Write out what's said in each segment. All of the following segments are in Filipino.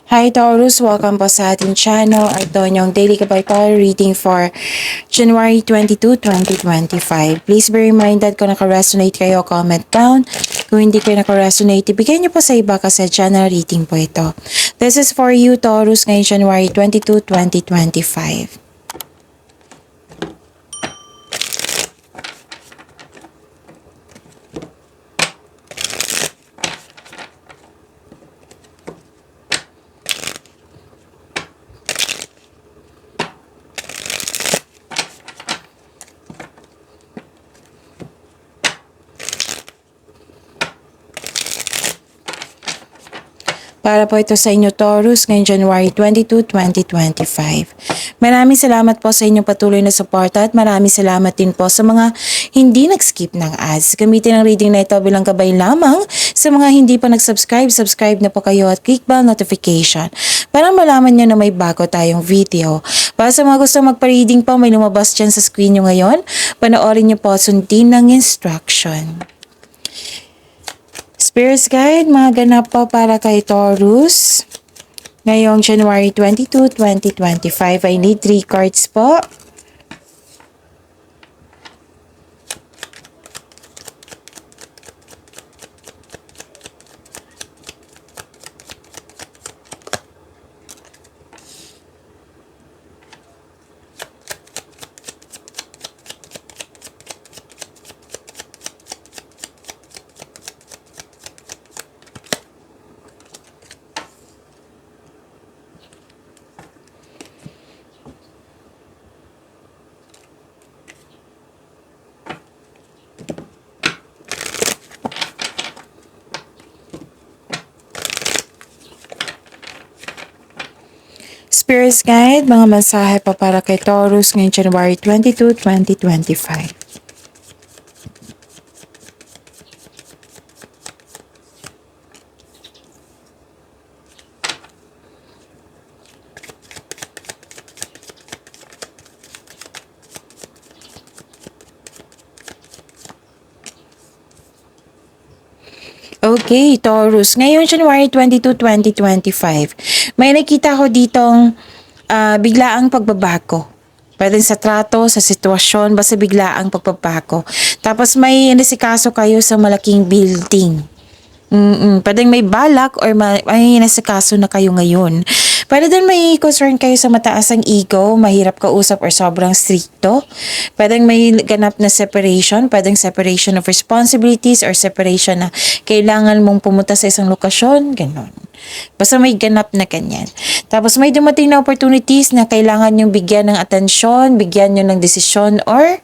Hi Taurus, welcome po sa ating channel. Ito yung daily Gabay Tarot reading for January 22, 2025. Please be reminded kung naka-resonate kayo, comment down. Kung hindi kayo naka-resonate, ibigay niyo po sa iba kasi channel reading po ito. This is for you Taurus ngayong January 22, 2025. Para po ito sa inyo Taurus ngayong January 22, 2025. Maraming salamat po sa inyong patuloy na suporta at maraming salamat din po sa mga hindi nag-skip ng ads. Gamitin ang reading na ito bilang gabay lamang sa mga hindi pa nag-subscribe. Subscribe na po kayo at click bell notification para malaman nyo na may bago tayong video. Para sa mga gusto magpa-reading po, may lumabas dyan sa screen nyo ngayon. Panoorin nyo po at sundin ng instruction. Spirits Guide, mga ganap po para kay Taurus. Ngayong January 22, 2025, I need 3 cards po. Spirits Guide, mga mensahe pa para kay Taurus ngayong January 22, 2025. Okay, Taurus. Ngayon, January 22, 2025, may nakita ko ditong biglaang pagbabago. Pwede sa trato, sa sitwasyon, basta biglaang pagbabago. Tapos may nasikaso kayo sa malaking building. Pwedeng may balak or may nasikaso na kayo ngayon. Pwede din may concern kayo sa mataas ang ego, mahirap kausap or sobrang stricto. Pwedeng may ganap na separation, pwedeng separation of responsibilities or separation na kailangan mong pumunta sa isang lokasyon, ganon. Basta may ganap na ganyan. Tapos may dumating na opportunities na kailangan nyong bigyan ng atensyon, bigyan nyo ng desisyon or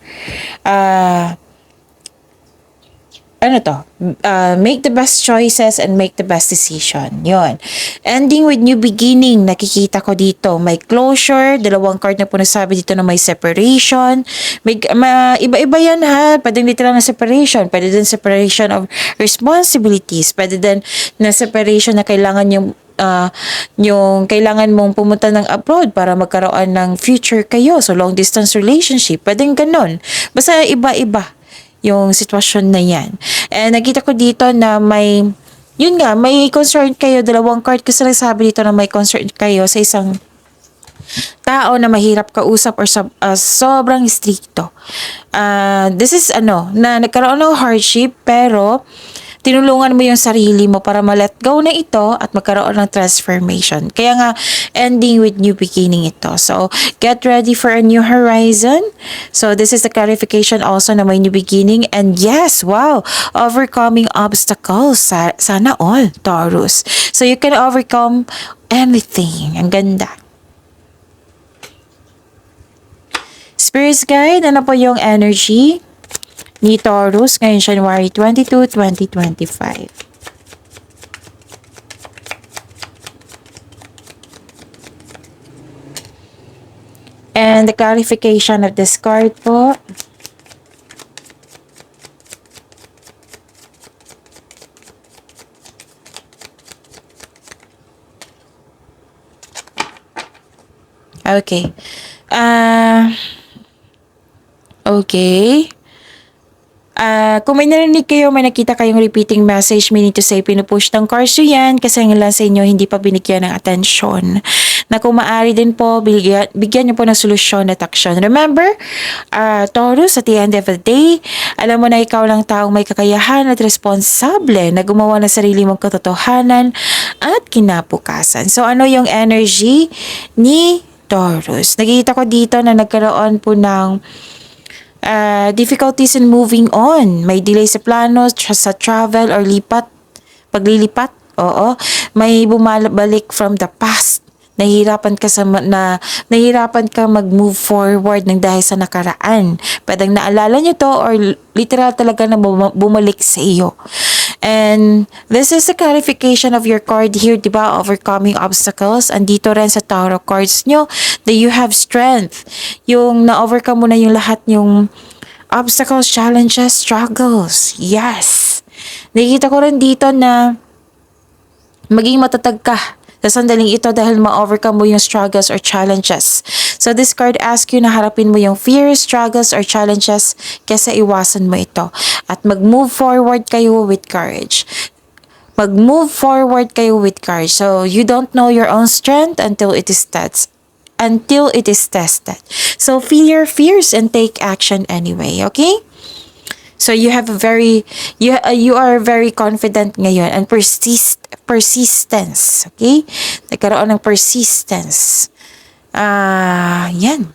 make the best choices and make the best decision. Yun. Ending with new beginning, nakikita ko dito. May closure, dalawang card na po nasabi dito na may separation. Iba-iba yan ha. Pwede literal na separation. Pwede din separation of responsibilities. Pwede din na separation na kailangan yung kailangan mong pumunta ng abroad para magkaroon ng future kayo. So, long distance relationship. Pwede ganon. Basta iba-iba yung sitwasyon na yan. And nakita ko dito na may concern kayo, dalawang card kasi nagsabi dito na may concern kayo sa isang tao na mahirap kausap or sobrang stricto. This is na nagkaroon ng hardship pero tinulungan mo yung sarili mo para ma-let go na ito at magkaroon ng transformation. Kaya nga, ending with new beginning ito. So, get ready for a new horizon. So, this is the clarification also na may new beginning. And yes, wow, overcoming obstacles. Sana all, Taurus. So, you can overcome anything. Ang ganda. Spirits Guide, ano po yung energy ni Taurus ngayong January 22, 2025. And the clarification of this card po. Okay. Okay. Kung may narinig kayo, may nakita kayong repeating message, meaning to say, pinupush ng cards nyo yan kasi ang ilan sa inyo hindi pa binigyan ng atensyon. Na kung maaari din po, bigyan nyo po ng solusyon at aksyon. Remember, Taurus, at the end of the day, alam mo na ikaw lang taong may kakayahan at responsable na gumawa ng sarili mong katotohanan at kinabukasan. So ano yung energy ni Taurus? Nakikita ko dito na nagkaroon po ng difficulties in moving on. May delay sa plano, sa travel or paglilipat. Oo. May bumabalik from the past. Nahihirapan ka mag-move forward ng dahil sa nakaraan. Pwedeng naalala nyo to or literal talaga na bumalik sa iyo. And this is the clarification of your card here, di ba? Overcoming obstacles. Andito rin sa tarot cards nyo that you have strength. Yung na-overcome mo na yung lahat yung obstacles, challenges, struggles. Yes. Nakikita ko rin dito na maging matatag ka sa sandaling ito dahil ma-overcome mo yung struggles or challenges. So this card asks you na harapin mo yung fears, struggles, or challenges kesa iwasan mo ito. At mag-move forward kayo with courage. Mag-move forward kayo with courage. So you don't know your own strength until it is tested. So feel your fears and take action anyway, okay? So you have you are very confident ngayon and persistence, okay? Nagkaroon ng persistence. Yan.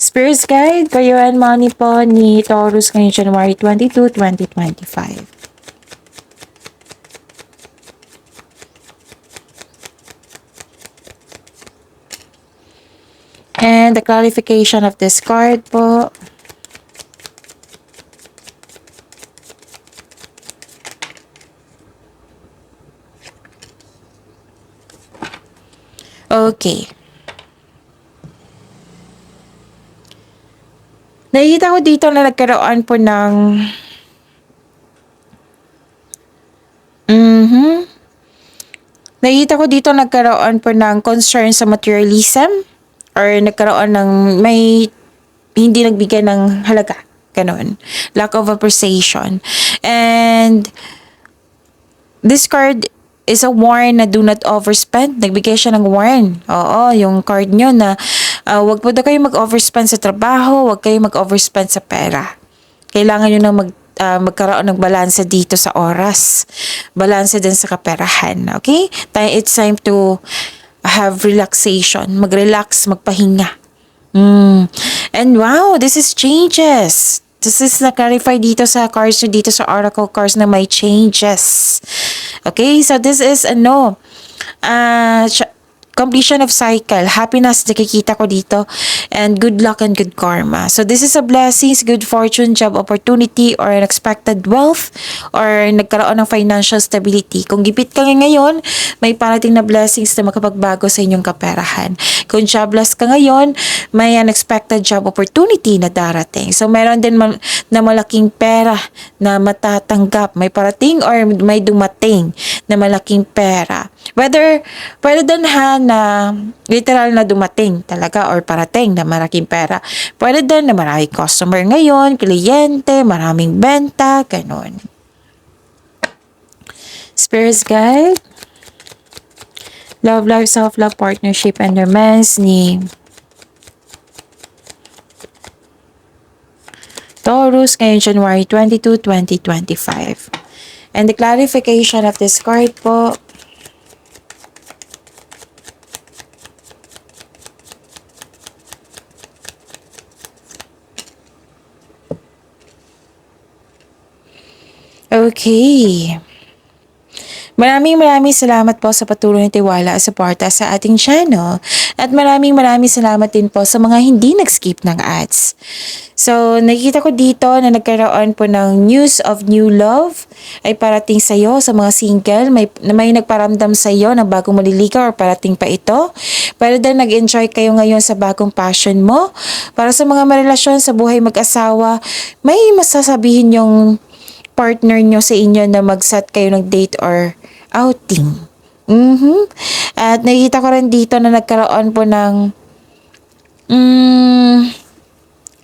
Spirit's Guide, kayo and money po ni Taurus ngayong January 22, 2025. And the clarification of this card po. Okay. Nakikita ko dito na nagkaroon po ng nakikita ko dito nagkaroon po ng concern sa materialism or nagkaroon ng may hindi nagbigay ng halaga. Ganon. Lack of appreciation. And this card is a warn na do not overspend. Nagbigay siya ng warn. Oo, yung card nyo na wag po daw kayo mag-overspend sa trabaho, wag kayo mag-overspend sa pera. Kailangan nyo na magkaroon ng balanse dito sa oras. Balanse din sa kaperahan. Okay? It's time to have relaxation. Mag-relax, magpahinga. And wow, this is changes. This is na-clarify dito sa cards nyo, dito sa oracle cards na may changes. Okay, so this is completion of cycle, happiness nakikita ko dito, and good luck and good karma. So this is a blessings, good fortune, job opportunity, or unexpected wealth, or nagkaroon ng financial stability. Kung gipit ka ngayon, may parating na blessings na makapagbago sa inyong kaperahan. Kung jobless ka ngayon, may unexpected job opportunity na darating. So meron din na malaking pera na matatanggap, may parating or may dumating na malaking pera. Whether pwede din na literal na dumating talaga or parating na malaking pera. Pwede din na maraming customer ngayon, kliyente, maraming benta, ganun. Spirit's Guide, love life, self-love, partnership, and romance ni Taurus ngayong January 22, 2025. And the clarification of this card po, okay. Maraming salamat po sa patuloy na tiwala at suporta sa ating channel. At maraming salamat din po sa mga hindi nag-skip ng ads. So, nakikita ko dito na nagkaroon po ng news of new love ay parating sa iyo sa mga single. May nagparamdam sa iyo ng bagong maliligaw or parating pa ito. Pero din nag-enjoy kayo ngayon sa bagong passion mo. Para sa mga marelasyon sa buhay mag-asawa, may masasabihin yung partner nyo sa inyo na mag-set kayo ng date or outing. At nakikita ko rin dito na nagkaroon po ng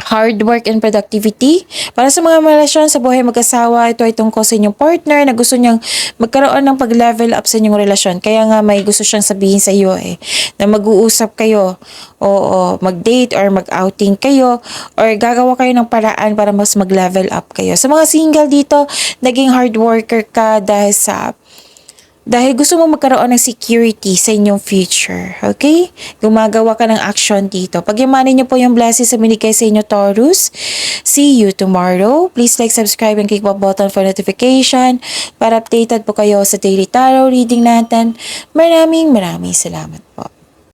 hard work and productivity. Para sa mga relasyon sa buhay mag-asawa, ito ay tungkol sa inyong partner na gusto niyang magkaroon ng pag-level up sa inyong relasyon. Kaya nga may gusto siyang sabihin sa iyo na mag-uusap kayo, o mag-date or mag-outing kayo, or gagawa kayo ng paraan para mas mag-level up kayo. Sa mga single dito, naging hard worker ka dahil gusto mo magkaroon ng security sa inyong future. Okay? Gumagawa ka ng action dito. Pagyamanin niyo po yung blessings sa binigay sa inyo, Taurus. See you tomorrow. Please like, subscribe, and click the button for notification para updated po kayo sa daily tarot reading natin. Maraming salamat po.